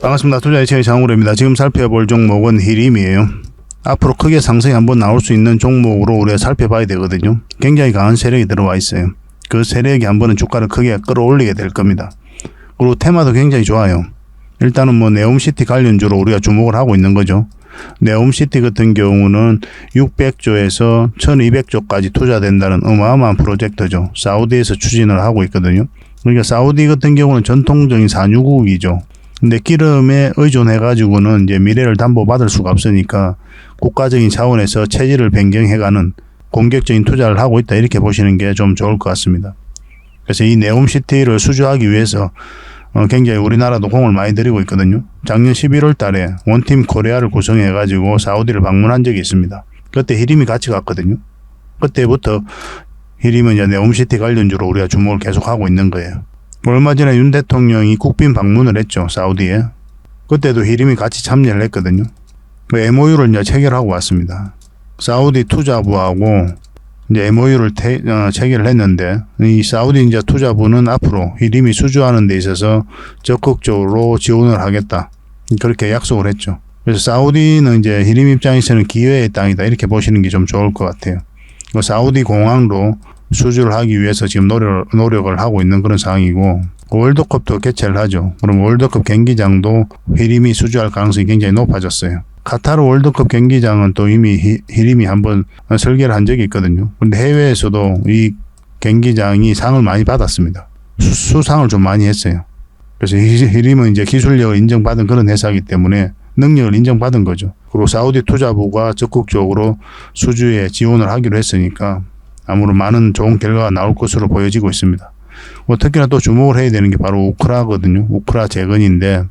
반갑습니다. 투자의 장우래입니다. 지금 살펴볼 종목은 히림이에요. 앞으로 크게 상승이 한번 나올 수 있는 종목으로 우리가 살펴봐야 되거든요. 굉장히 강한 세력이 들어와 있어요. 그 세력이 한번은 주가를 크게 끌어올리게 될 겁니다. 그리고 테마도 굉장히 좋아요. 일단은 네옴시티 관련주로 우리가 주목을 하고 있는 거죠. 네옴시티 같은 경우는 600조에서 1200조까지 투자된다는 어마어마한 프로젝트죠. 사우디에서 추진을 하고 있거든요. 그러니까 사우디 같은 경우는 전통적인 산유국이죠. 근데 기름에 의존해 가지고는 이제 미래를 담보받을 수가 없으니까 국가적인 차원에서 체질을 변경해가는 공격적인 투자를 하고 있다, 이렇게 보시는 게 좀 좋을 것 같습니다. 그래서 이 네옴시티를 수주하기 위해서 굉장히 우리나라도 공을 많이 들이고 있거든요. 작년 11월 달에 원팀 코리아를 구성해 가지고 사우디를 방문한 적이 있습니다. 그때 히림이 같이 갔거든요. 그때부터 히림은 이제 네옴시티 관련주로 우리가 주목을 계속하고 있는 거예요. 얼마 전에 윤 대통령이 국빈 방문을 했죠, 사우디에. 그때도 히림이 같이 참여를 했거든요. MOU를 이제 체결하고 왔습니다. 사우디 투자부하고 이제 MOU를 체결을 했는데, 이 사우디 이제 투자부는 앞으로 히림이 수주하는 데 있어서 적극적으로 지원을 하겠다, 그렇게 약속을 했죠. 그래서 사우디는 이제 히림 입장에서는 기회의 땅이다, 이렇게 보시는 게 좀 좋을 것 같아요. 사우디 공항도 수주를 하기 위해서 지금 노력을 하고 있는 그런 상황이고, 월드컵도 개최를 하죠. 그럼 월드컵 경기장도 히림이 수주할 가능성이 굉장히 높아졌어요. 카타르 월드컵 경기장은 또 이미 히림이 한번 설계를 한 적이 있거든요. 근데 해외에서도 이 경기장이 상을 많이 받았습니다. 수상을 좀 많이 했어요. 그래서 히림은 이제 기술력을 인정받은 그런 회사이기 때문에 능력을 인정받은 거죠. 그리고 사우디 투자부가 적극적으로 수주에 지원을 하기로 했으니까 아무런 많은 좋은 결과가 나올 것으로 보여지고 있습니다. 특히나 또 주목을 해야 되는 게 바로 우크라거든요. 우크라 재건인데,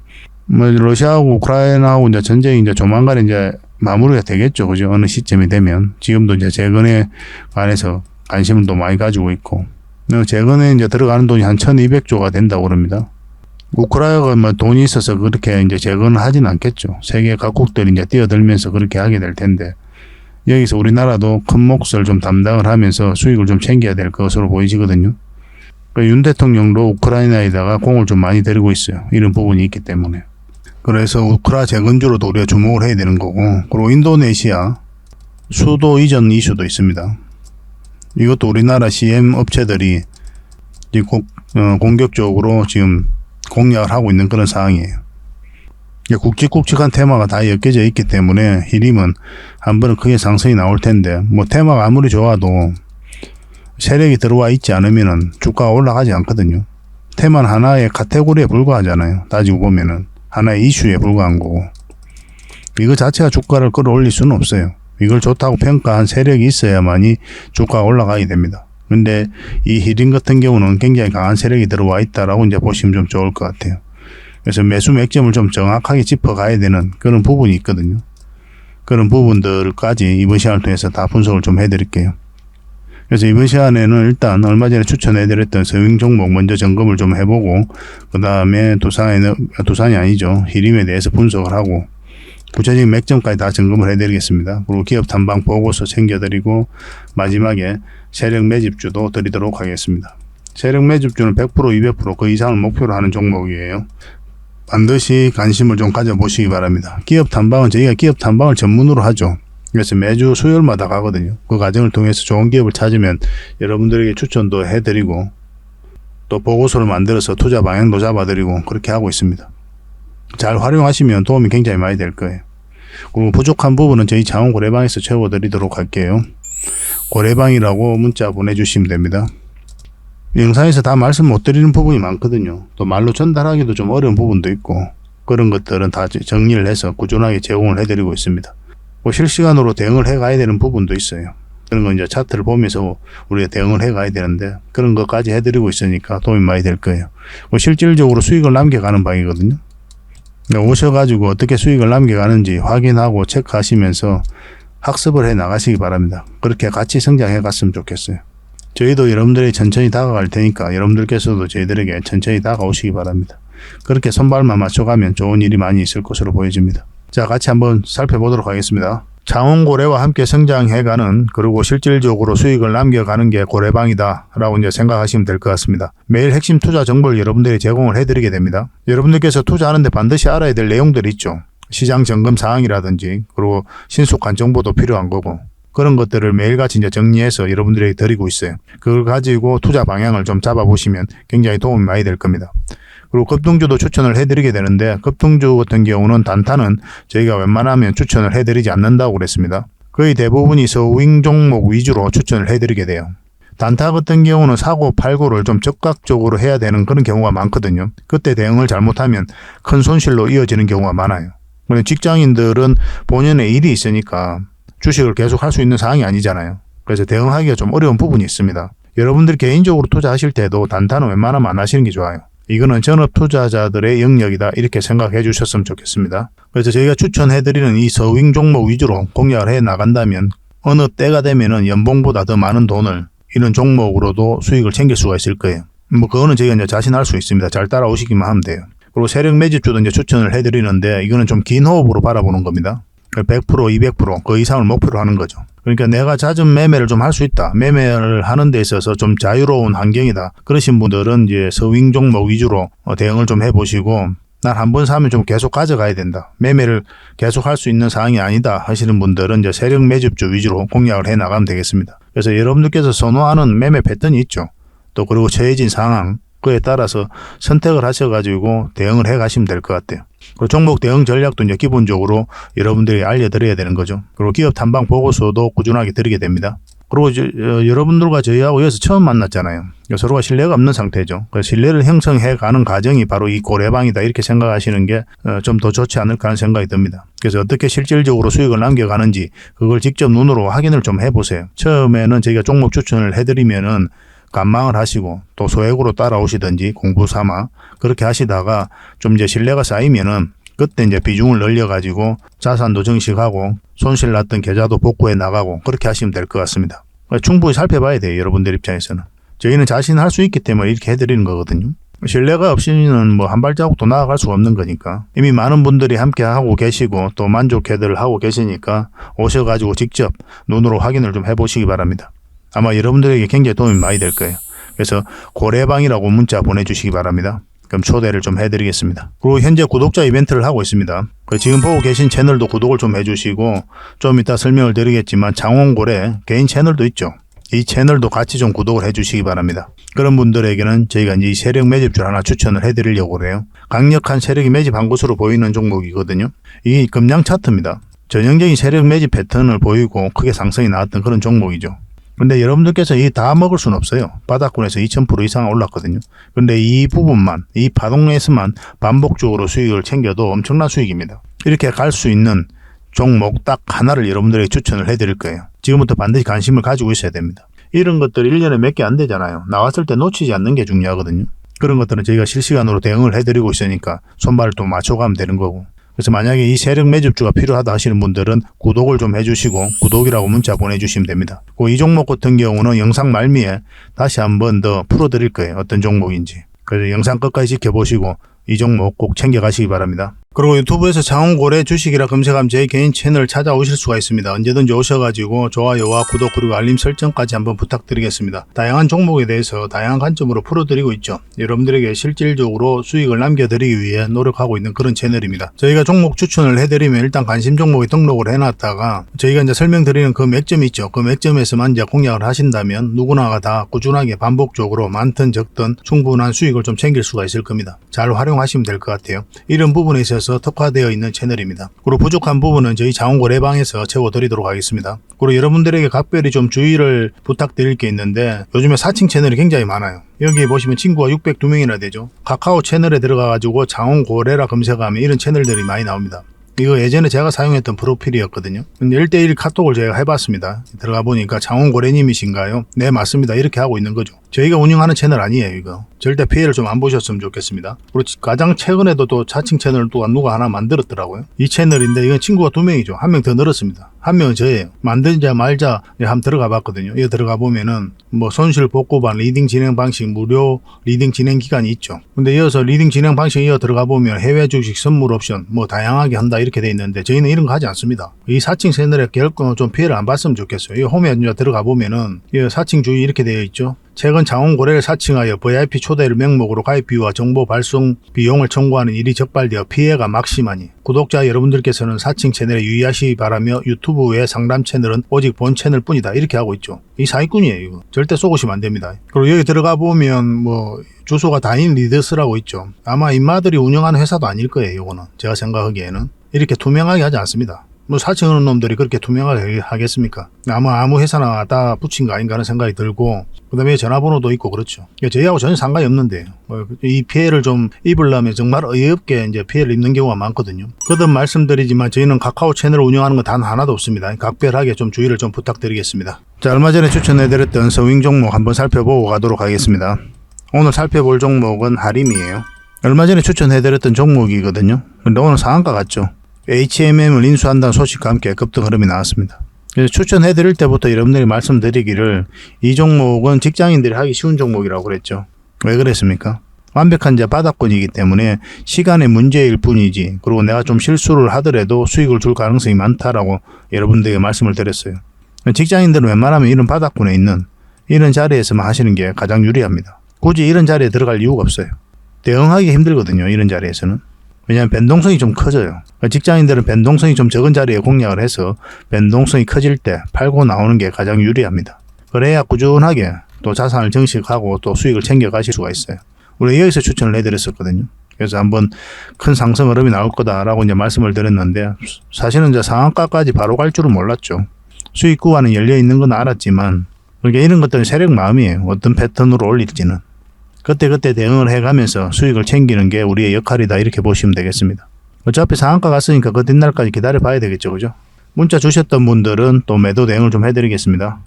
러시아하고 우크라이나하고 이제 전쟁이 이제 조만간에 이제 마무리가 되겠죠. 그죠? 어느 시점이 되면. 지금도 이제 재건에 관해서 관심을 또 많이 가지고 있고, 재건에 이제 들어가는 돈이 한 1200조가 된다고 그럽니다. 우크라이나가 돈이 있어서 그렇게 이제 재건을 하진 않겠죠. 세계 각국들이 이제 뛰어들면서 그렇게 하게 될 텐데, 여기서 우리나라도 큰 몫을 좀 담당을 하면서 수익을 좀 챙겨야 될 것으로 보이지거든요. 윤 대통령도 우크라이나에다가 공을 좀 많이 들이고 있어요. 이런 부분이 있기 때문에. 그래서 우크라 재건주로도 우리가 주목을 해야 되는 거고, 그리고 인도네시아 수도 이전 이슈도 있습니다. 이것도 우리나라 CM 업체들이 공격적으로 지금 공략을 하고 있는 그런 상황이에요. 굵직굵직한 테마가 다 엮여져 있기 때문에 히림은 한 번은 크게 상승이 나올 텐데, 테마가 아무리 좋아도 세력이 들어와 있지 않으면은 주가가 올라가지 않거든요. 테마는 하나의 카테고리에 불과하잖아요. 따지고 보면은 하나의 이슈에 불과한 거고, 이거 자체가 주가를 끌어올릴 수는 없어요. 이걸 좋다고 평가한 세력이 있어야만이 주가가 올라가게 됩니다. 근데 이 히림 같은 경우는 굉장히 강한 세력이 들어와 있다라고 이제 보시면 좀 좋을 것 같아요. 그래서 매수 맥점을 좀 정확하게 짚어가야 되는 그런 부분이 있거든요. 그런 부분들까지 이번 시간을 통해서 다 분석을 좀 해드릴게요. 그래서 이번 시간에는 일단 얼마 전에 추천해드렸던 서윙 종목 먼저 점검을 좀 해보고, 그 다음에 두산이 아니죠, 히림에 대해서 분석을 하고, 구체적인 맥점까지 다 점검을 해드리겠습니다. 그리고 기업 탐방 보고서 챙겨드리고, 마지막에 세력 매집주도 드리도록 하겠습니다. 세력 매집주는 100%, 200% 그 이상을 목표로 하는 종목이에요. 반드시 관심을 좀 가져보시기 바랍니다. 기업 탐방은 저희가 기업 탐방을 전문으로 하죠. 그래서 매주 수요일마다 가거든요. 그 과정을 통해서 좋은 기업을 찾으면 여러분들에게 추천도 해드리고, 또 보고서를 만들어서 투자 방향도 잡아드리고, 그렇게 하고 있습니다. 잘 활용하시면 도움이 굉장히 많이 될 거예요. 그리고 부족한 부분은 저희 자원 고래방에서 채워드리도록 할게요. 고래방이라고 문자 보내주시면 됩니다. 영상에서 다 말씀 못 드리는 부분이 많거든요. 또 말로 전달하기도 좀 어려운 부분도 있고, 그런 것들은 다 정리를 해서 꾸준하게 제공을 해드리고 있습니다. 실시간으로 대응을 해가야 되는 부분도 있어요. 그런 건 이제 차트를 보면서 우리가 대응을 해가야 되는데, 그런 것까지 해드리고 있으니까 도움이 많이 될 거예요. 실질적으로 수익을 남겨가는 방이거든요. 오셔가지고 어떻게 수익을 남겨가는지 확인하고 체크하시면서 학습을 해 나가시기 바랍니다. 그렇게 같이 성장해 갔으면 좋겠어요. 저희도 여러분들이 천천히 다가갈 테니까 여러분들께서도 저희들에게 천천히 다가오시기 바랍니다. 그렇게 손발만 맞춰가면 좋은 일이 많이 있을 것으로 보여집니다. 자, 같이 한번 살펴보도록 하겠습니다. 창원고래와 함께 성장해가는, 그리고 실질적으로 수익을 남겨가는 게 고래방이다 라고 이제 생각하시면 될 것 같습니다. 매일 핵심 투자 정보를 여러분들이 제공을 해드리게 됩니다. 여러분들께서 투자하는데 반드시 알아야 될 내용들이 있죠. 시장 점검 사항이라든지, 그리고 신속한 정보도 필요한 거고, 그런 것들을 매일같이 이제 정리해서 여러분들에게 드리고 있어요. 그걸 가지고 투자 방향을 좀 잡아보시면 굉장히 도움이 많이 될 겁니다. 그리고 급등주도 추천을 해드리게 되는데, 급등주 같은 경우는 단타는 저희가 웬만하면 추천을 해드리지 않는다고 그랬습니다. 거의 대부분이 서윙 종목 위주로 추천을 해드리게 돼요. 단타 같은 경우는 사고 팔고를 좀 적극적으로 해야 되는 그런 경우가 많거든요. 그때 대응을 잘못하면 큰 손실로 이어지는 경우가 많아요. 직장인들은 본연의 일이 있으니까 주식을 계속 할 수 있는 상황이 아니잖아요. 그래서 대응하기가 좀 어려운 부분이 있습니다. 여러분들 개인적으로 투자하실 때도 단타는 웬만하면 안 하시는 게 좋아요. 이거는 전업 투자자들의 영역이다, 이렇게 생각해 주셨으면 좋겠습니다. 그래서 저희가 추천해드리는 이 서윙 종목 위주로 공략을 해 나간다면 어느 때가 되면은 연봉보다 더 많은 돈을 이런 종목으로도 수익을 챙길 수가 있을 거예요. 그거는 저희가 이제 자신할 수 있습니다. 잘 따라오시기만 하면 돼요. 그리고 세력 매집주도 이제 추천을 해드리는데, 이거는 좀 긴 호흡으로 바라보는 겁니다. 100%, 200%, 그 이상을 목표로 하는 거죠. 그러니까 내가 잦은 매매를 좀 할 수 있다, 매매를 하는 데 있어서 좀 자유로운 환경이다, 그러신 분들은 이제 서윙 종목 위주로 대응을 좀 해보시고, 난 한 번 사면 좀 계속 가져가야 된다, 매매를 계속 할 수 있는 상황이 아니다 하시는 분들은 이제 세력 매집주 위주로 공략을 해 나가면 되겠습니다. 그래서 여러분들께서 선호하는 매매 패턴이 있죠. 또 그리고 처해진 상황, 그에 따라서 선택을 하셔가지고 대응을 해 가시면 될 것 같아요. 그리고 종목 대응 전략도 이제 기본적으로 여러분들이 알려드려야 되는 거죠. 그리고 기업 탐방 보고서도 꾸준하게 드리게 됩니다. 그리고 여러분들과 저희하고 여기서 처음 만났잖아요. 서로가 신뢰가 없는 상태죠. 그래서 신뢰를 형성해 가는 과정이 바로 이 고래방이다, 이렇게 생각하시는 게 좀 더 좋지 않을까 하는 생각이 듭니다. 그래서 어떻게 실질적으로 수익을 남겨가는지 그걸 직접 눈으로 확인을 좀 해보세요. 처음에는 저희가 종목 추천을 해드리면은 관망을 하시고 또 소액으로 따라오시든지 공부 삼아 그렇게 하시다가 좀 이제 신뢰가 쌓이면은 그때 이제 비중을 늘려가지고 자산도 증식하고 손실 났던 계좌도 복구해 나가고 그렇게 하시면 될 것 같습니다. 충분히 살펴봐야 돼요, 여러분들 입장에서는. 저희는 자신할 수 있기 때문에 이렇게 해드리는 거거든요. 신뢰가 없이는 뭐 한 발자국도 나아갈 수가 없는 거니까. 이미 많은 분들이 함께 하고 계시고 또 만족해들 하고 계시니까 오셔가지고 직접 눈으로 확인을 좀 해보시기 바랍니다. 아마 여러분들에게 굉장히 도움이 많이 될 거예요. 그래서 고래방이라고 문자 보내주시기 바랍니다. 그럼 초대를 좀 해드리겠습니다. 그리고 현재 구독자 이벤트를 하고 있습니다. 지금 보고 계신 채널도 구독을 좀 해주시고, 좀 이따 설명을 드리겠지만 창원고래 개인 채널도 있죠. 이 채널도 같이 좀 구독을 해주시기 바랍니다. 그런 분들에게는 저희가 이제 이 세력 매집줄 하나 추천을 해드리려고 그래요. 강력한 세력이 매집한 것으로 보이는 종목이거든요. 이 금량 차트입니다. 전형적인 세력 매집 패턴을 보이고 크게 상승이 나왔던 그런 종목이죠. 근데 여러분들께서 이 다 먹을 수는 없어요. 바닥권에서 2000% 이상 올랐거든요. 근데 이 부분만, 이 파동에서만 반복적으로 수익을 챙겨도 엄청난 수익입니다. 이렇게 갈 수 있는 종목 딱 하나를 여러분들에게 추천을 해드릴 거예요. 지금부터 반드시 관심을 가지고 있어야 됩니다. 이런 것들 1년에 몇 개 안 되잖아요. 나왔을 때 놓치지 않는 게 중요하거든요. 그런 것들은 저희가 실시간으로 대응을 해드리고 있으니까 손발을 또 맞춰가면 되는 거고. 그래서 만약에 이 세력 매집주가 필요하다 하시는 분들은 구독을 좀 해주시고 구독이라고 문자 보내주시면 됩니다. 이 종목 같은 경우는 영상 말미에 다시 한번 더 풀어드릴 거예요. 어떤 종목인지. 그래서 영상 끝까지 지켜보시고 이 종목 꼭 챙겨가시기 바랍니다. 그리고 유튜브에서 창원고래 주식이라 검색하면 제 개인 채널 찾아오실 수가 있습니다. 언제든지 오셔가지고 좋아요와 구독 그리고 알림 설정까지 한번 부탁드리겠습니다. 다양한 종목에 대해서 다양한 관점으로 풀어드리고 있죠. 여러분들에게 실질적으로 수익을 남겨드리기 위해 노력하고 있는 그런 채널입니다. 저희가 종목 추천을 해드리면 일단 관심 종목에 등록을 해놨다가 저희가 이제 설명드리는 그 맥점이 있죠. 그 맥점에서만 이제 공략을 하신다면 누구나가 다 꾸준하게 반복적으로 많든 적든 충분한 수익을 좀 챙길 수가 있을 겁니다. 잘 활용하시면 될 것 같아요. 이런 부분에 있어서 특화되어 있는 채널입니다. 그리고 부족한 부분은 저희 창원고래방에서 채워드리도록 하겠습니다. 그리고 여러분들에게 각별히 좀 주의를 부탁드릴 게 있는데, 요즘에 사칭 채널이 굉장히 많아요. 여기 보시면 친구가 602명이나 되죠. 카카오 채널에 들어가가지고 창원고래라 검색하면 이런 채널들이 많이 나옵니다. 이거 예전에 제가 사용했던 프로필이었거든요. 근데 1:1 카톡을 제가 해봤습니다. 들어가 보니까 창원고래님이신가요? 네, 맞습니다. 이렇게 하고 있는 거죠. 저희가 운영하는 채널 아니에요, 이거. 절대 피해를 좀 안 보셨으면 좋겠습니다. 그리고 가장 최근에도 또 자칭 채널을 또 누가 하나 만들었더라고요. 이 채널인데 이건 친구가 2명이죠. 1명 더 늘었습니다. 1명은 저예요. 만들자 말자 한번 들어가 봤거든요. 이거 들어가 보면은 뭐 손실 복구반 리딩 진행 방식 무료 리딩 진행 기간이 있죠. 근데 이어서 리딩 진행 방식 이어 들어가 보면 해외 주식 선물 옵션 뭐 다양하게 한다 이렇게 돼 있는데 저희는 이런 거 하지 않습니다. 이 사칭 채널에 결코 좀 피해를 안 봤으면 좋겠어요. 이 홈에 들어가 보면은 이 사칭 주의 이렇게 되어 있죠. 최근 장원 고래를 사칭하여 VIP 초대를 명목으로 가입 비유와 정보 발송 비용을 청구하는 일이 적발되어 피해가 막심하니 구독자 여러분들께서는 사칭 채널에 유의하시기 바라며 유튜브 외 상담 채널은 오직 본 채널 뿐이다 이렇게 하고 있죠. 이 사기꾼이에요. 이거 절대 속으시면 안 됩니다. 그리고 여기 들어가 보면 뭐 주소가 다인 리더스라고 있죠. 아마 인마들이 운영하는 회사도 아닐 거예요. 이거는 제가 생각하기에는 이렇게 투명하게 하지 않습니다. 뭐 사칭하는 놈들이 그렇게 투명하게 하겠습니까? 아무 회사나 다 붙인 거 아닌가 하는 생각이 들고, 그 다음에 전화번호도 있고 그렇죠. 저희하고 전혀 상관이 없는데 이 피해를 좀 입으려면 정말 어이없게 이제 피해를 입는 경우가 많거든요. 거듭 말씀드리지만 저희는 카카오 채널을 운영하는 건 단 하나도 없습니다. 각별하게 좀 주의를 좀 부탁드리겠습니다. 자, 얼마 전에 추천해드렸던 서윙 종목 한번 살펴보고 가도록 하겠습니다. 오늘 살펴볼 종목은 하림이에요. 얼마 전에 추천해드렸던 종목이거든요. 근데 오늘 상한가 같죠. HMM을 인수한다는 소식과 함께 급등 흐름이 나왔습니다. 그래서 추천해드릴 때부터 여러분들이 말씀드리기를 이 종목은 직장인들이 하기 쉬운 종목이라고 그랬죠. 왜 그랬습니까? 완벽한 이제 바닥권이기 때문에 시간의 문제일 뿐이지, 그리고 내가 좀 실수를 하더라도 수익을 줄 가능성이 많다라고 여러분들에게 말씀을 드렸어요. 직장인들은 웬만하면 이런 바닥권에 있는 이런 자리에서만 하시는 게 가장 유리합니다. 굳이 이런 자리에 들어갈 이유가 없어요. 대응하기 힘들거든요, 이런 자리에서는. 왜냐하면 변동성이 좀 커져요. 직장인들은 변동성이 좀 적은 자리에 공략을 해서 변동성이 커질 때 팔고 나오는 게 가장 유리합니다. 그래야 꾸준하게 또 자산을 증식하고 또 수익을 챙겨 가실 수가 있어요. 우리 여기서 추천을 해드렸었거든요. 그래서 한번 큰 상승 흐름이 나올 거다라고 이제 말씀을 드렸는데, 사실은 이제 상한가까지 바로 갈 줄은 몰랐죠. 수익 구간은 열려 있는 건 알았지만, 그러니까 이런 것들은 세력 마음이에요. 어떤 패턴으로 올릴지는. 그때그때 대응을 해가면서 수익을 챙기는 게 우리의 역할이다 이렇게 보시면 되겠습니다. 어차피 상한가 갔으니까 그 뒷날까지 기다려 봐야 되겠죠. 그죠? 문자 주셨던 분들은 또 매도 대응을 좀 해드리겠습니다.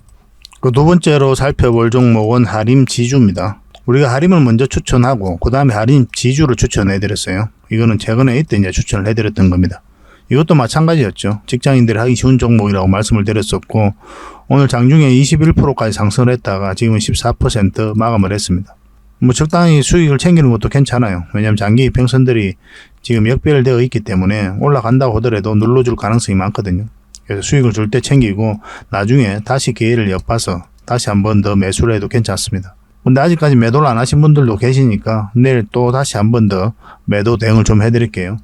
그 두 번째로 살펴볼 종목은 하림 지주입니다. 우리가 하림을 먼저 추천하고 그 다음에 하림 지주를 추천해드렸어요. 이거는 최근에 이때 이제 추천을 해드렸던 겁니다. 이것도 마찬가지였죠. 직장인들이 하기 쉬운 종목이라고 말씀을 드렸었고, 오늘 장중에 21%까지 상승을 했다가 지금은 14% 마감을 했습니다. 뭐 적당히 수익을 챙기는 것도 괜찮아요. 왜냐하면 장기 이평선들이 지금 역별되어 있기 때문에 올라간다고 하더라도 눌러줄 가능성이 많거든요. 그래서 수익을 줄 때 챙기고 나중에 다시 기회를 엿봐서 다시 한 번 더 매수를 해도 괜찮습니다. 근데 아직까지 매도를 안 하신 분들도 계시니까 내일 또 다시 한 번 더 매도 대응을 좀 해드릴게요.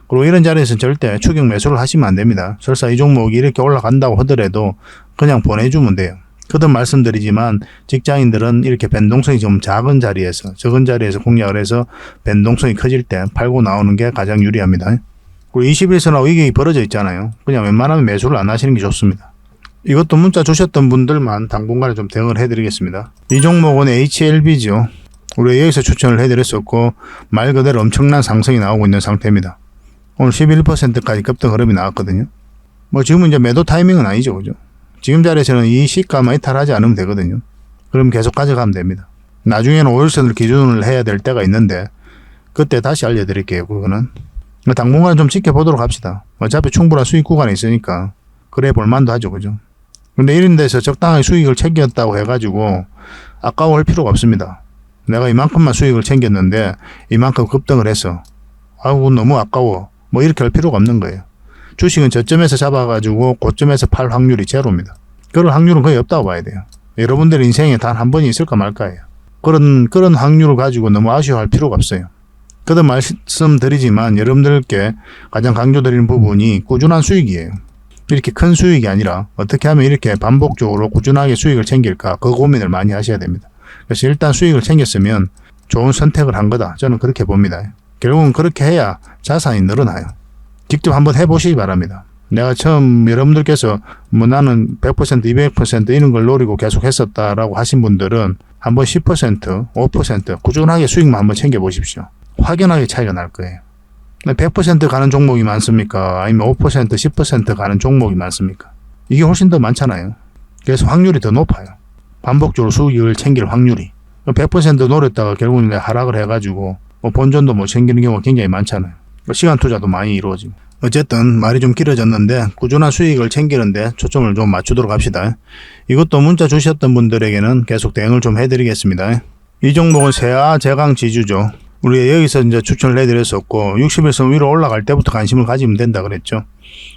그리고 이런 자리에서 절대 추격 매수를 하시면 안 됩니다. 설사 이 종목이 이렇게 올라간다고 하더라도 그냥 보내주면 돼요. 거듭 말씀드리지만 직장인들은 이렇게 변동성이 좀 적은 자리에서 공략을 해서 변동성이 커질 때 팔고 나오는 게 가장 유리합니다. 그리고 21선하고 이게 벌어져 있잖아요. 그냥 웬만하면 매수를 안 하시는 게 좋습니다. 이것도 문자 주셨던 분들만 당분간에 좀 대응을 해드리겠습니다. 이 종목은 HLB죠. 우리 여기서 추천을 해드렸었고 말 그대로 엄청난 상승이 나오고 있는 상태입니다. 오늘 11%까지 급등 흐름이 나왔거든요. 뭐 지금은 이제 매도 타이밍은 아니죠. 그죠? 지금 자리에서는 이 시가만 이탈하지 않으면 되거든요. 그럼 계속 가져가면 됩니다. 나중에는 5일선을 기준을 해야 될 때가 있는데 그때 다시 알려드릴게요. 그거는 당분간 좀 지켜보도록 합시다. 어차피 충분한 수익 구간이 있으니까 그래 볼만도 하죠. 그죠? 근데 이런 데서 적당하게 수익을 챙겼다고 해가지고 아까워할 필요가 없습니다. 내가 이만큼만 수익을 챙겼는데 이만큼 급등을 해서 아이고 너무 아까워 뭐 이렇게 할 필요가 없는 거예요. 주식은 저점에서 잡아가지고 고점에서 팔 확률이 제로입니다. 그런 확률은 거의 없다고 봐야 돼요. 여러분들 인생에 단 한 번이 있을까 말까예요. 그런 확률을 가지고 너무 아쉬워할 필요가 없어요. 거듭 말씀드리지만 여러분들께 가장 강조드리는 부분이 꾸준한 수익이에요. 이렇게 큰 수익이 아니라 어떻게 하면 이렇게 반복적으로 꾸준하게 수익을 챙길까, 그 고민을 많이 하셔야 됩니다. 그래서 일단 수익을 챙겼으면 좋은 선택을 한 거다. 저는 그렇게 봅니다. 결국은 그렇게 해야 자산이 늘어나요. 직접 한번 해보시기 바랍니다. 내가 처음 여러분들께서 뭐 나는 100%, 200% 이런 걸 노리고 계속 했었다라고 하신 분들은 한번 10%, 5% 꾸준하게 수익만 한번 챙겨보십시오. 확연하게 차이가 날 거예요. 100% 가는 종목이 많습니까? 아니면 5%, 10% 가는 종목이 많습니까? 이게 훨씬 더 많잖아요. 그래서 확률이 더 높아요. 반복적으로 수익을 챙길 확률이. 100% 노렸다가 결국은 하락을 해가지고 본전도 못 챙기는 경우가 굉장히 많잖아요. 시간 투자도 많이 이루어지고. 어쨌든 말이 좀 길어졌는데 꾸준한 수익을 챙기는데 초점을 좀 맞추도록 합시다. 이것도 문자 주셨던 분들에게는 계속 대응을 좀 해드리겠습니다. 이 종목은 세아 제강 지주죠. 우리가 여기서 이제 추천을 해드렸었고 60일선 위로 올라갈 때부터 관심을 가지면 된다 그랬죠.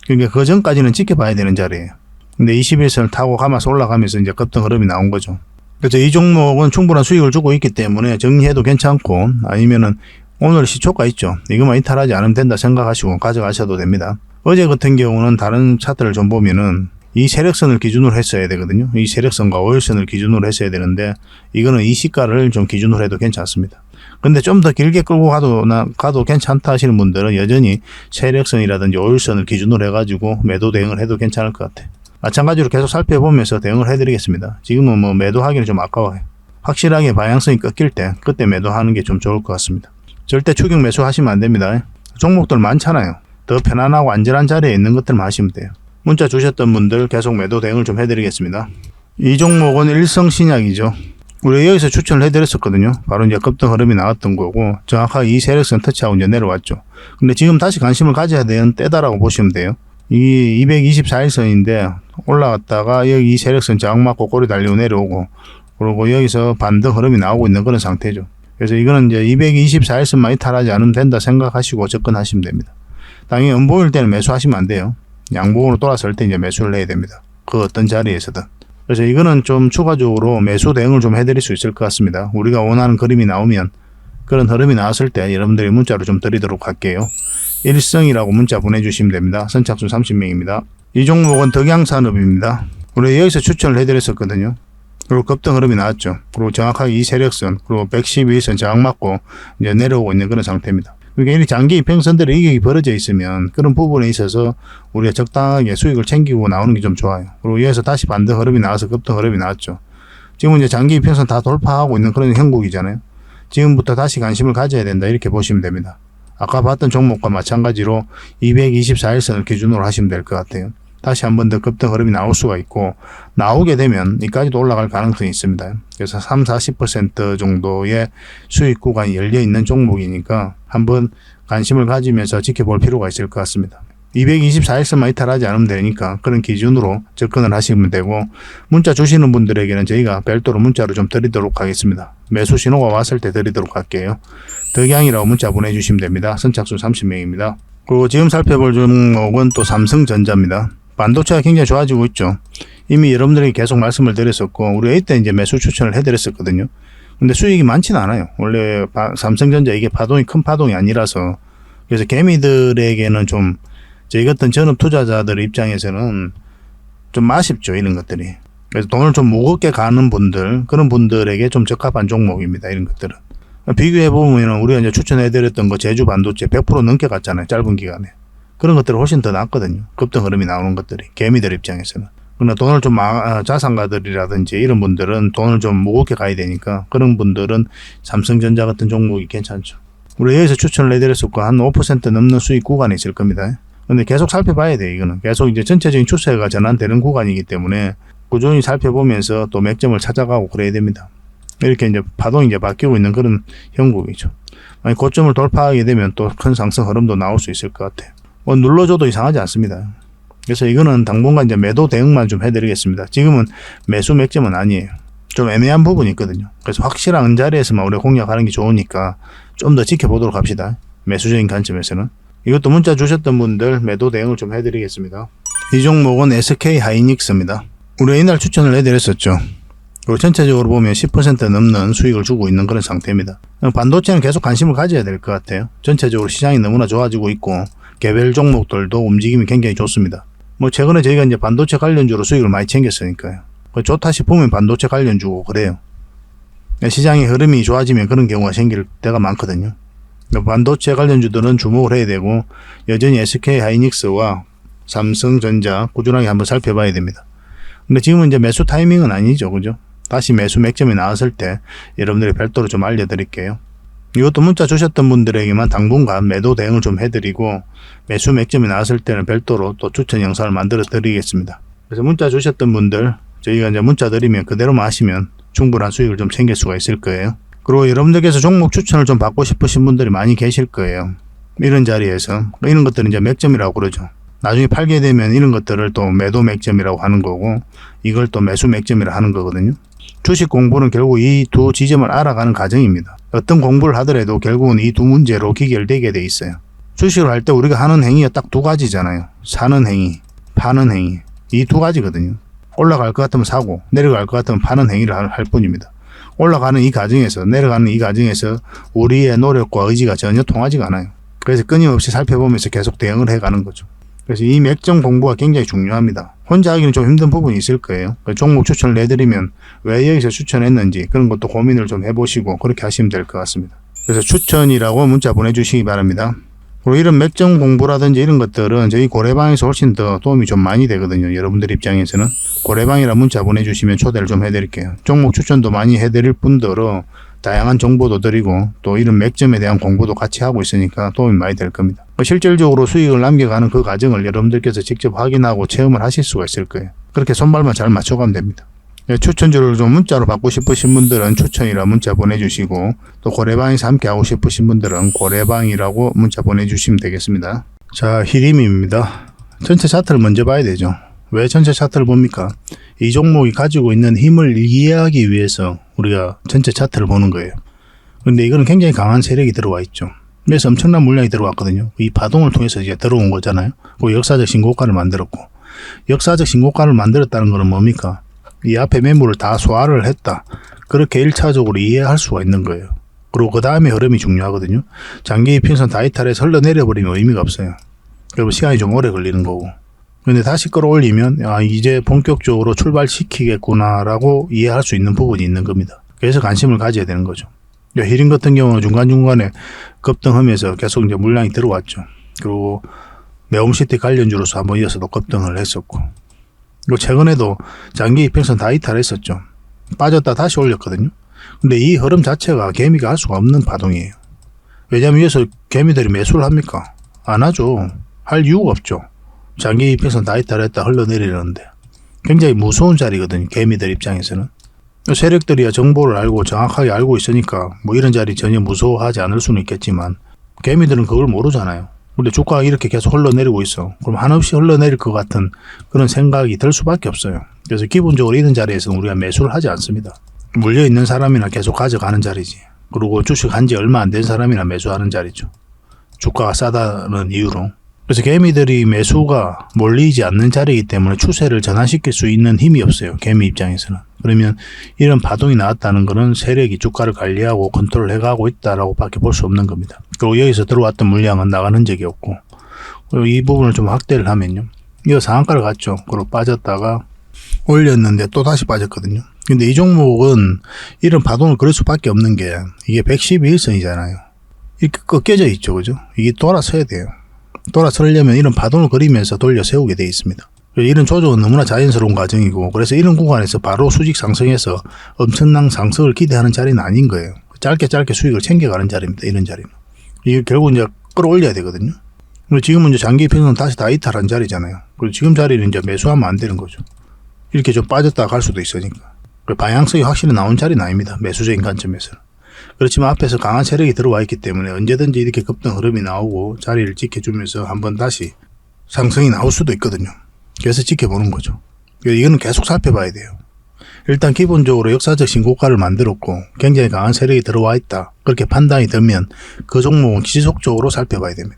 그러니까 그 전까지는 지켜봐야 되는 자리예요. 근데 21선을 타고 가면서 올라가면서 이제 급등 흐름이 나온 거죠. 그래서 이 종목은 충분한 수익을 주고 있기 때문에 정리해도 괜찮고 아니면은 오늘 시초가 있죠. 이것만 이탈하지 않으면 된다 생각하시고 가져가셔도 됩니다. 어제 같은 경우는 다른 차트를 좀 보면은 이 세력선을 기준으로 했어야 되거든요. 이 세력선과 5일선을 기준으로 했어야 되는데 이거는 이 시가를 좀 기준으로 해도 괜찮습니다. 근데 좀 더 길게 끌고 가도 괜찮다 하시는 분들은 여전히 세력선이라든지 5일선을 기준으로 해가지고 매도 대응을 해도 괜찮을 것 같아요. 마찬가지로 계속 살펴보면서 대응을 해드리겠습니다. 지금은 뭐 매도하기는 좀 아까워요. 확실하게 방향성이 꺾일 때 그때 매도하는 게 좀 좋을 것 같습니다. 절대 추격 매수 하시면 안 됩니다. 종목들 많잖아요. 더 편안하고 안전한 자리에 있는 것들만 하시면 돼요. 문자 주셨던 분들 계속 매도 대응을 좀 해드리겠습니다. 이 종목은 일성신약이죠. 우리 여기서 추천을 해드렸었거든요. 바로 이제 급등 흐름이 나왔던 거고 정확하게 이 세력선 터치하고 이제 내려왔죠. 근데 지금 다시 관심을 가져야 되는 때다라고 보시면 돼요. 이 224일선인데 올라갔다가 여기 이 세력선 저항 맞고 꼬리 달리고 내려오고 그리고 여기서 반등 흐름이 나오고 있는 그런 상태죠. 그래서 이거는 이제 224일선만 이탈하지 않으면 된다 생각하시고 접근하시면 됩니다. 당연히 음보일 때는 매수하시면 안 돼요. 양봉으로 돌아설 때 이제 매수를 해야 됩니다. 그 어떤 자리에서든. 그래서 이거는 좀 추가적으로 매수 대응을 좀 해드릴 수 있을 것 같습니다. 우리가 원하는 그림이 나오면 그런 흐름이 나왔을 때 여러분들이 문자로 좀 드리도록 할게요. 일성이라고 문자 보내주시면 됩니다. 선착순 30명입니다. 이 종목은 덕양산업입니다. 우리 여기서 추천을 해드렸었거든요. 그리고 급등 흐름이 나왔죠. 그리고 정확하게 이 세력선, 그리고 112선 저항 맞고 이제 내려오고 있는 그런 상태입니다. 그러니까 이 장기 이평선들의 이격이 벌어져 있으면 그런 부분에 있어서 우리가 적당하게 수익을 챙기고 나오는 게 좀 좋아요. 그리고 여기서 다시 반등 흐름이 나와서 급등 흐름이 나왔죠. 지금은 이제 장기 이평선 다 돌파하고 있는 그런 형국이잖아요. 지금부터 다시 관심을 가져야 된다 이렇게 보시면 됩니다. 아까 봤던 종목과 마찬가지로 224일선을 기준으로 하시면 될 것 같아요. 다시 한 번 더 급등 흐름이 나올 수가 있고 나오게 되면 이까지도 올라갈 가능성이 있습니다. 그래서 30-40% 정도의 수익 구간이 열려 있는 종목이니까 한번 관심을 가지면서 지켜볼 필요가 있을 것 같습니다. 224일선만 이탈하지 않으면 되니까 그런 기준으로 접근을 하시면 되고 문자 주시는 분들에게는 저희가 별도로 문자로 좀 드리도록 하겠습니다. 매수 신호가 왔을 때 드리도록 할게요. 덕양이라고 문자 보내주시면 됩니다. 선착순 30명입니다. 그리고 지금 살펴볼 종목은 또 삼성전자입니다. 반도체가 굉장히 좋아지고 있죠. 이미 여러분들에게 계속 말씀을 드렸었고 우리가 이때 이제 매수 추천을 해드렸었거든요. 근데 수익이 많지는 않아요. 원래 삼성전자 이게 파동이 큰 파동이 아니라서 그래서 개미들에게는 좀 저희 같은 전업 투자자들 입장에서는 좀 아쉽죠. 이런 것들이. 그래서 돈을 좀 무겁게 가는 분들 그런 분들에게 좀 적합한 종목입니다. 이런 것들은. 비교해보면 우리가 이제 추천해드렸던 거 제주 반도체 100% 넘게 갔잖아요. 짧은 기간에. 그런 것들은 훨씬 더 낫거든요. 급등 흐름이 나오는 것들이. 개미들 입장에서는. 그러나 돈을 좀 자산가들이라든지 이런 분들은 돈을 좀 무겁게 가야 되니까 그런 분들은 삼성전자 같은 종목이 괜찮죠. 우리 여기서 추천을 해드렸었고 한 5% 넘는 수익 구간이 있을 겁니다. 근데 계속 살펴봐야 돼요. 이거는. 계속 이제 전체적인 추세가 전환되는 구간이기 때문에 꾸준히 살펴보면서 또 맥점을 찾아가고 그래야 됩니다. 이렇게 이제 파동이 이제 바뀌고 있는 그런 형국이죠. 만약 고점을 돌파하게 되면 또 큰 상승 흐름도 나올 수 있을 것 같아요. 눌러줘도 이상하지 않습니다. 그래서 이거는 당분간 이제 매도 대응만 좀 해드리겠습니다. 지금은 매수 맥점은 아니에요. 좀 애매한 부분이 있거든요. 그래서 확실한 자리에서만 우리가 공략하는 게 좋으니까 좀 더 지켜보도록 합시다. 매수적인 관점에서는. 이것도 문자 주셨던 분들 매도 대응을 좀 해드리겠습니다. 이 종목은 SK 하이닉스입니다. 우리가 이날 추천을 해드렸었죠. 그리고 전체적으로 보면 10% 넘는 수익을 주고 있는 그런 상태입니다. 반도체는 계속 관심을 가져야 될 것 같아요. 전체적으로 시장이 너무나 좋아지고 있고 개별 종목들도 움직임이 굉장히 좋습니다. 뭐 최근에 저희가 이제 반도체 관련주로 수익을 많이 챙겼으니까요. 좋다 싶으면 반도체 관련주고 그래요. 시장의 흐름이 좋아지면 그런 경우가 생길 때가 많거든요. 반도체 관련주들은 주목을 해야 되고 여전히 SK 하이닉스와 삼성전자 꾸준하게 한번 살펴봐야 됩니다. 근데 지금은 이제 매수 타이밍은 아니죠. 그죠? 다시 매수 맥점이 나왔을 때 여러분들이 별도로 좀 알려드릴게요. 이것도 문자 주셨던 분들에게만 당분간 매도 대응을 좀 해드리고 매수 맥점이 나왔을 때는 별도로 또 추천 영상을 만들어 드리겠습니다. 그래서 문자 주셨던 분들 저희가 이제 문자 드리면 그대로만 하시면 충분한 수익을 좀 챙길 수가 있을 거예요. 그리고 여러분들께서 종목 추천을 좀 받고 싶으신 분들이 많이 계실 거예요. 이런 자리에서 이런 것들은 이제 맥점이라고 그러죠. 나중에 팔게 되면 이런 것들을 또 매도 맥점이라고 하는 거고 이걸 또 매수 맥점이라고 하는 거거든요. 주식 공부는 결국 이 두 지점을 알아가는 과정입니다. 어떤 공부를 하더라도 결국은 이 두 문제로 귀결되게 돼 있어요. 주식을 할 때 우리가 하는 행위가 딱 두 가지잖아요. 사는 행위, 파는 행위. 이 두 가지거든요. 올라갈 것 같으면 사고 내려갈 것 같으면 파는 행위를 할 뿐입니다. 올라가는 이 과정에서 내려가는 이 과정에서 우리의 노력과 의지가 전혀 통하지가 않아요. 그래서 끊임없이 살펴보면서 계속 대응을 해가는 거죠. 그래서 이 맥점 공부가 굉장히 중요합니다. 혼자 하기는 좀 힘든 부분이 있을 거예요. 종목 추천을 내드리면 왜 여기서 추천했는지 그런 것도 고민을 좀 해보시고 그렇게 하시면 될 것 같습니다. 그래서 추천이라고 문자 보내주시기 바랍니다. 그리고 이런 맥점 공부라든지 이런 것들은 저희 고래방에서 훨씬 더 도움이 좀 많이 되거든요. 여러분들 입장에서는 고래방이라 문자 보내주시면 초대를 좀 해드릴게요. 종목 추천도 많이 해드릴 뿐더러 다양한 정보도 드리고 또 이런 맥점에 대한 공부도 같이 하고 있으니까 도움이 많이 될 겁니다. 실질적으로 수익을 남겨가는 그 과정을 여러분들께서 직접 확인하고 체험을 하실 수가 있을 거예요. 그렇게 손발만 잘 맞춰가면 됩니다. 추천주를 좀 문자로 받고 싶으신 분들은 추천이라 문자 보내주시고 또 고래방에서 함께 하고 싶으신 분들은 고래방이라고 문자 보내주시면 되겠습니다. 자, 히림입니다. 전체 차트를 먼저 봐야 되죠. 왜 전체 차트를 봅니까? 이 종목이 가지고 있는 힘을 이해하기 위해서 우리가 전체 차트를 보는 거예요. 그런데 이거는 굉장히 강한 세력이 들어와 있죠. 그래서 엄청난 물량이 들어왔거든요. 이 파동을 통해서 이제 들어온 거잖아요. 그 역사적 신고가를 만들었고, 역사적 신고가를 만들었다는 것은 뭡니까? 이 앞에 매물을 다 소화를 했다. 그렇게 1차적으로 이해할 수가 있는 거예요. 그리고 그 다음에 흐름이 중요하거든요. 장기 이평선 다 이탈해서 흘러내려버리면 의미가 없어요. 그리고 시간이 좀 오래 걸리는 거고. 근데 다시 끌어올리면 이제 본격적으로 출발시키겠구나 라고 이해할 수 있는 부분이 있는 겁니다. 그래서 관심을 가져야 되는 거죠. 히림 같은 경우는 중간중간에 급등하면서 계속 이제 물량이 들어왔죠. 그리고 매움시티 관련주로서 한번 이어서도 급등을 했었고, 그리고 최근에도 장기 이평선 다 이탈했었죠. 빠졌다 다시 올렸거든요. 근데 이 흐름 자체가 개미가 할 수가 없는 파동이에요. 왜냐하면 위에서 개미들이 매수를 합니까? 안 하죠. 할 이유가 없죠. 장기 이평선 다 이탈했다 흘러내리는데 굉장히 무서운 자리거든요. 개미들 입장에서는. 세력들이야 정보를 알고 정확하게 알고 있으니까 뭐 이런 자리 전혀 무서워하지 않을 수는 있겠지만 개미들은 그걸 모르잖아요. 근데 주가가 이렇게 계속 흘러내리고 있어. 그럼 한없이 흘러내릴 것 같은 그런 생각이 들 수밖에 없어요. 그래서 기본적으로 이런 자리에서는 우리가 매수를 하지 않습니다. 물려있는 사람이나 계속 가져가는 자리지. 그리고 주식 한지 얼마 안 된 사람이나 매수하는 자리죠. 주가가 싸다는 이유로. 그래서 개미들이 매수가 몰리지 않는 자리이기 때문에 추세를 전환시킬 수 있는 힘이 없어요. 개미 입장에서는. 그러면 이런 파동이 나왔다는 것은 세력이 주가를 관리하고 컨트롤 해가고 있다라고 밖에 볼 수 없는 겁니다. 그리고 여기서 들어왔던 물량은 나가는 적이 없고, 그리고 이 부분을 좀 확대를 하면요. 이거 상한가를 갔죠. 그리고 빠졌다가 올렸는데 또 다시 빠졌거든요. 근데 이 종목은 이런 파동을 그럴 수밖에 없는 게 이게 112일선이잖아요. 이렇게 꺾여져 있죠. 그죠? 이게 돌아서야 돼요. 돌아서려면 이런 파동을 그리면서 돌려 세우게 되어 있습니다. 이런 조정은 너무나 자연스러운 과정이고, 그래서 이런 구간에서 바로 수직 상승해서 엄청난 상승을 기대하는 자리는 아닌 거예요. 짧게 수익을 챙겨가는 자리입니다. 이런 자리는. 이게 결국 이제 끌어올려야 되거든요. 지금은 이제 장기 평선 다시 다 이탈한 자리잖아요. 그리고 지금 자리는 이제 매수하면 안 되는 거죠. 이렇게 좀 빠졌다 갈 수도 있으니까. 방향성이 확실히 나온 자리는 아닙니다. 매수적인 관점에서는. 그렇지만 앞에서 강한 세력이 들어와 있기 때문에 언제든지 이렇게 급등 흐름이 나오고 자리를 지켜주면서 한번 다시 상승이 나올 수도 있거든요. 그래서 지켜보는 거죠. 이거는 계속 살펴봐야 돼요. 일단 기본적으로 역사적 신고가를 만들었고 굉장히 강한 세력이 들어와 있다. 그렇게 판단이 되면 그 종목은 지속적으로 살펴봐야 됩니다.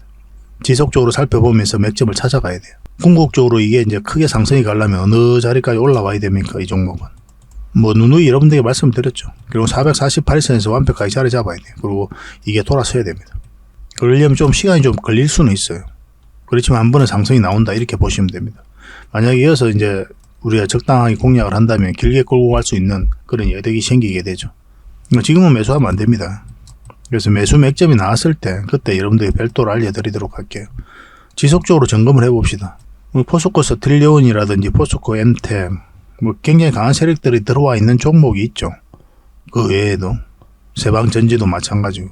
지속적으로 살펴보면서 맥점을 찾아가야 돼요. 궁극적으로 이게 이제 크게 상승이 가려면 어느 자리까지 올라와야 됩니까? 이 종목은. 뭐 누누이 여러분들에게 말씀드렸죠. 그리고 448선에서 완벽하게 자리 잡아야 돼요. 그리고 이게 돌아서야 됩니다. 그러려면 좀 시간이 좀 걸릴 수는 있어요. 그렇지만 한 번에 상승이 나온다 이렇게 보시면 됩니다. 만약에 이어서 이제 우리가 적당하게 공략을 한다면 길게 끌고 갈 수 있는 그런 여력이 생기게 되죠. 지금은 매수하면 안 됩니다. 그래서 매수 맥점이 나왔을 때 그때 여러분들이 별도로 알려드리도록 할게요. 지속적으로 점검을 해봅시다. 포스코 스틸리온이라든지 포스코 엠템 뭐 굉장히 강한 세력들이 들어와 있는 종목이 있죠. 그 외에도 세방전지도 마찬가지고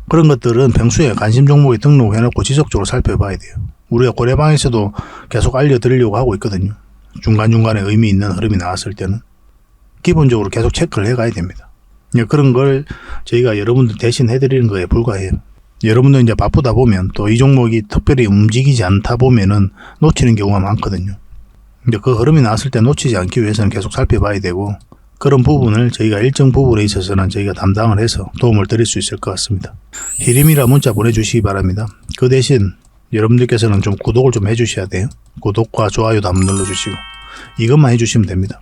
그런 것들은 평소에 관심 종목에 등록해놓고 지속적으로 살펴봐야 돼요. 우리가 고래방에서도 계속 알려드리려고 하고 있거든요. 중간중간에 의미 있는 흐름이 나왔을 때는. 기본적으로 계속 체크를 해가야 됩니다. 그런 걸 저희가 여러분들 대신 해드리는 거에 불과해요. 여러분들 이제 바쁘다 보면 또 이 종목이 특별히 움직이지 않다 보면은 놓치는 경우가 많거든요. 이제 그 흐름이 나왔을 때 놓치지 않기 위해서는 계속 살펴봐야 되고, 그런 부분을 저희가 일정 부분에 있어서는 저희가 담당을 해서 도움을 드릴 수 있을 것 같습니다. 히림이라 문자 보내주시기 바랍니다. 그 대신 여러분들께서는 좀 구독을 좀 해주셔야 돼요. 구독과 좋아요도 한번 눌러주시고 이것만 해주시면 됩니다.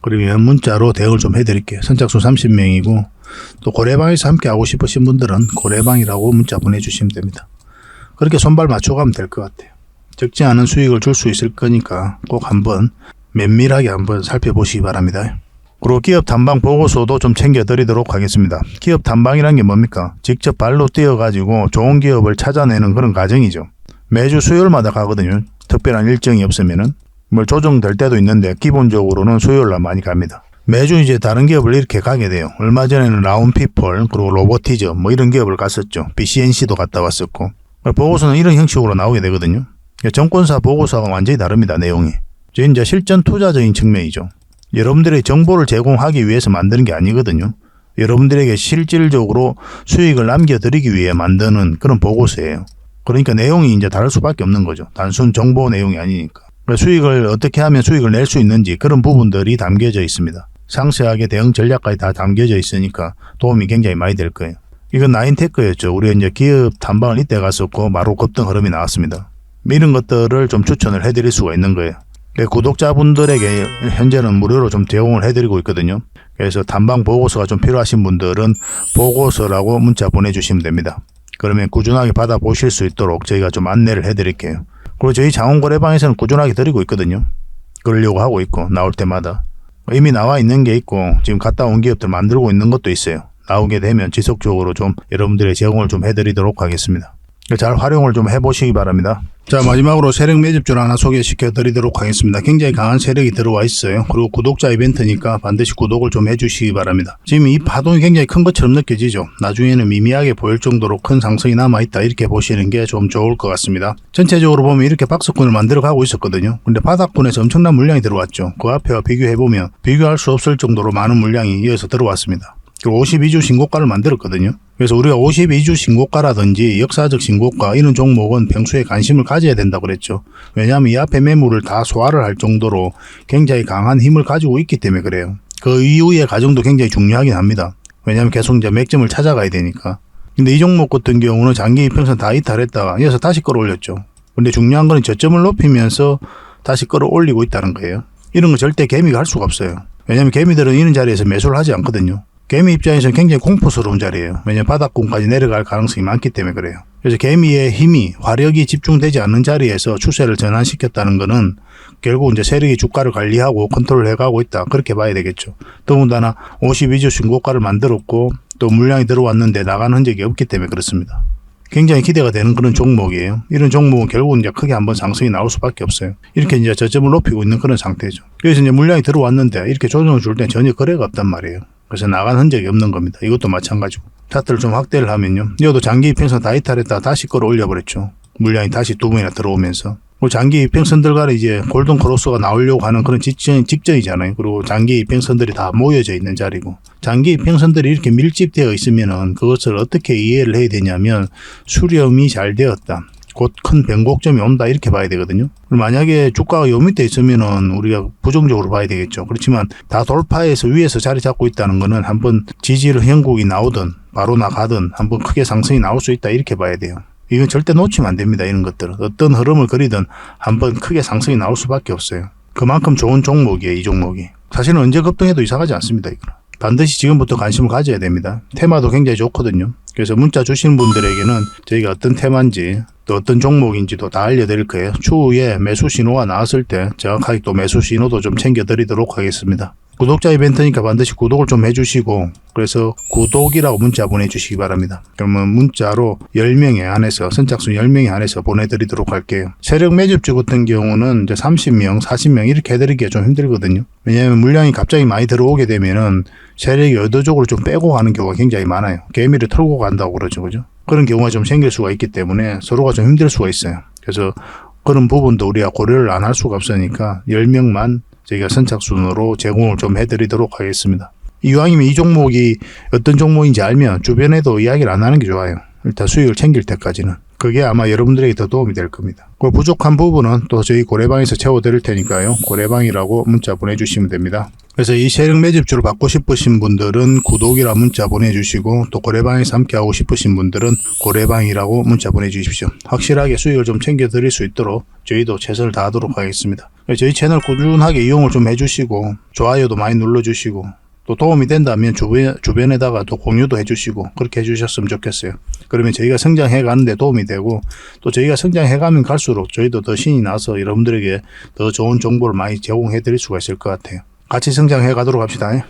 그리고 문자로 대응을 좀 해드릴게요. 선착순 30명이고 또 고래방에서 함께 하고 싶으신 분들은 고래방이라고 문자 보내주시면 됩니다. 그렇게 손발 맞춰가면 될 것 같아요. 적지 않은 수익을 줄 수 있을 거니까 꼭 한번 면밀하게 한번 살펴보시기 바랍니다. 그리고 기업 탐방 보고서도 좀 챙겨드리도록 하겠습니다. 기업 탐방이란 게 뭡니까? 직접 발로 뛰어가지고 좋은 기업을 찾아내는 그런 과정이죠. 매주 수요일마다 가거든요. 특별한 일정이 없으면은. 뭐 조정될 때도 있는데 기본적으로는 수요일날 많이 갑니다. 매주 이제 다른 기업을 이렇게 가게 돼요. 얼마 전에는 라운피플 그리고 로보티즈 뭐 이런 기업을 갔었죠. BCNC도 갔다 왔었고. 보고서는 이런 형식으로 나오게 되거든요. 정권사 보고서가 완전히 다릅니다. 내용이. 이제 실전 투자적인 측면이죠. 여러분들의 정보를 제공하기 위해서 만드는 게 아니거든요. 여러분들에게 실질적으로 수익을 남겨드리기 위해 만드는 그런 보고서예요. 그러니까 내용이 이제 다를 수밖에 없는 거죠. 단순 정보 내용이 아니니까. 수익을 어떻게 하면 수익을 낼 수 있는지 그런 부분들이 담겨져 있습니다. 상세하게 대응 전략까지 다 담겨져 있으니까 도움이 굉장히 많이 될 거예요. 이건 나인테크였죠. 우리가 이제 기업 탐방을 이때 갔었고 바로 급등 흐름이 나왔습니다. 이런 것들을 좀 추천을 해드릴 수가 있는 거예요. 구독자분들에게 현재는 무료로 좀 제공을 해드리고 있거든요. 그래서 탐방 보고서가 좀 필요하신 분들은 보고서라고 문자 보내주시면 됩니다. 그러면 꾸준하게 받아보실 수 있도록 저희가 좀 안내를 해드릴게요. 그리고 저희 장원거래방에서는 꾸준하게 드리고 있거든요. 그러려고 하고 있고 나올 때마다. 이미 나와 있는 게 있고 지금 갔다 온 기업들 만들고 있는 것도 있어요. 나오게 되면 지속적으로 좀 여러분들의 제공을 좀 해드리도록 하겠습니다. 잘 활용을 좀 해보시기 바랍니다. 자, 마지막으로 세력 매집주를 하나 소개시켜 드리도록 하겠습니다. 굉장히 강한 세력이 들어와 있어요. 그리고 구독자 이벤트니까 반드시 구독을 좀 해주시기 바랍니다. 지금 이 파동이 굉장히 큰 것처럼 느껴지죠. 나중에는 미미하게 보일 정도로 큰 상승이 남아있다 이렇게 보시는 게 좀 좋을 것 같습니다. 전체적으로 보면 이렇게 박스권을 만들어 가고 있었거든요. 근데 바닥권에서 엄청난 물량이 들어왔죠. 그 앞에와 비교해보면 비교할 수 없을 정도로 많은 물량이 이어서 들어왔습니다. 그리고 52주 신고가를 만들었거든요. 그래서 우리가 52주 신고가라든지 역사적 신고가 이런 종목은 평소에 관심을 가져야 된다고 그랬죠. 왜냐하면 이 앞에 매물을 다 소화를 할 정도로 굉장히 강한 힘을 가지고 있기 때문에 그래요. 그 이후의 과정도 굉장히 중요하긴 합니다. 왜냐하면 계속 이제 맥점을 찾아가야 되니까. 근데 이 종목 같은 경우는 장기 이평선 다 이탈했다가 이어서 다시 끌어올렸죠. 근데 중요한 건 저점을 높이면서 다시 끌어올리고 있다는 거예요. 이런 거 절대 개미가 할 수가 없어요. 왜냐하면 개미들은 이런 자리에서 매수를 하지 않거든요. 개미 입장에서는 굉장히 공포스러운 자리예요. 왜냐하면 바닥권까지 내려갈 가능성이 많기 때문에 그래요. 그래서 개미의 힘이 화력이 집중되지 않는 자리에서 추세를 전환시켰다는 것은 결국 이제 세력이 주가를 관리하고 컨트롤 해가고 있다. 그렇게 봐야 되겠죠. 더군다나 52주 신고가를 만들었고 또 물량이 들어왔는데 나가는 흔적이 없기 때문에 그렇습니다. 굉장히 기대가 되는 그런 종목이에요. 이런 종목은 결국은 이제 크게 한번 상승이 나올 수밖에 없어요. 이렇게 이제 저점을 높이고 있는 그런 상태죠. 그래서 이제 물량이 들어왔는데 이렇게 조정을 줄 때 전혀 거래가 없단 말이에요. 그래서 나간 흔적이 없는 겁니다. 이것도 마찬가지고. 차트를 좀 확대를 하면요. 이것도 장기 이평선 다 이탈했다가 다시 끌어올려 버렸죠. 물량이 다시 두 번이나 들어오면서. 장기 이평선들 간에 이제 골든 크로스가 나오려고 하는 그런 직전이잖아요. 그리고 장기 이평선들이 다 모여져 있는 자리고. 장기 이평선들이 이렇게 밀집되어 있으면은 그것을 어떻게 이해를 해야 되냐면 수렴이 잘 되었다. 곧 큰 변곡점이 온다 이렇게 봐야 되거든요. 만약에 주가가 요 밑에 있으면은 우리가 부정적으로 봐야 되겠죠. 그렇지만 다 돌파해서 위에서 자리 잡고 있다는 거는 한번 지지를 형국이 나오든 바로 나가든 한번 크게 상승이 나올 수 있다 이렇게 봐야 돼요. 이건 절대 놓치면 안 됩니다. 이런 것들은 어떤 흐름을 그리든 한번 크게 상승이 나올 수밖에 없어요. 그만큼 좋은 종목이에요. 이 종목이. 사실은 언제 급등해도 이상하지 않습니다. 이거는. 반드시 지금부터 관심을 가져야 됩니다. 테마도 굉장히 좋거든요. 그래서 문자 주시는 분들에게는 저희가 어떤 테마인지 또 어떤 종목인지도 다 알려드릴 거예요. 추후에 매수 신호가 나왔을 때 정확하게 또 매수 신호도 좀 챙겨드리도록 하겠습니다. 구독자 이벤트니까 반드시 구독을 좀 해주시고 그래서 구독이라고 문자 보내주시기 바랍니다. 그러면 문자로 10명에 한해서 선착순 10명에 한해서 보내드리도록 할게요. 세력 매집주 같은 경우는 이제 30명, 40명 이렇게 해드리기가 좀 힘들거든요. 왜냐하면 물량이 갑자기 많이 들어오게 되면은 세력이 의도적으로 좀 빼고 가는 경우가 굉장히 많아요. 개미를 털고 간다고 그러죠. 그죠? 그런 경우가 좀 생길 수가 있기 때문에 서로가 좀 힘들 수가 있어요. 그래서 그런 부분도 우리가 고려를 안 할 수가 없으니까 10명만 저희가 선착순으로 제공을 좀 해드리도록 하겠습니다. 이왕이면 이 종목이 어떤 종목인지 알면 주변에도 이야기를 안 하는 게 좋아요. 일단 수익을 챙길 때까지는. 그게 아마 여러분들에게 더 도움이 될 겁니다. 그 부족한 부분은 또 저희 고래방에서 채워드릴 테니까요. 고래방이라고 문자 보내주시면 됩니다. 그래서 이 세력 매집주를 받고 싶으신 분들은 구독이라 문자 보내주시고 또 고래방에서 함께하고 싶으신 분들은 고래방이라고 문자 보내주십시오. 확실하게 수익을 좀 챙겨드릴 수 있도록 저희도 최선을 다하도록 하겠습니다. 저희 채널 꾸준하게 이용을 좀 해주시고 좋아요도 많이 눌러주시고 또 도움이 된다면 주변에다가 또 공유도 해주시고 그렇게 해주셨으면 좋겠어요. 그러면 저희가 성장해 가는데 도움이 되고 또 저희가 성장해 가면 갈수록 저희도 더 신이 나서 여러분들에게 더 좋은 정보를 많이 제공해 드릴 수가 있을 것 같아요. 같이 성장해 가도록 합시다.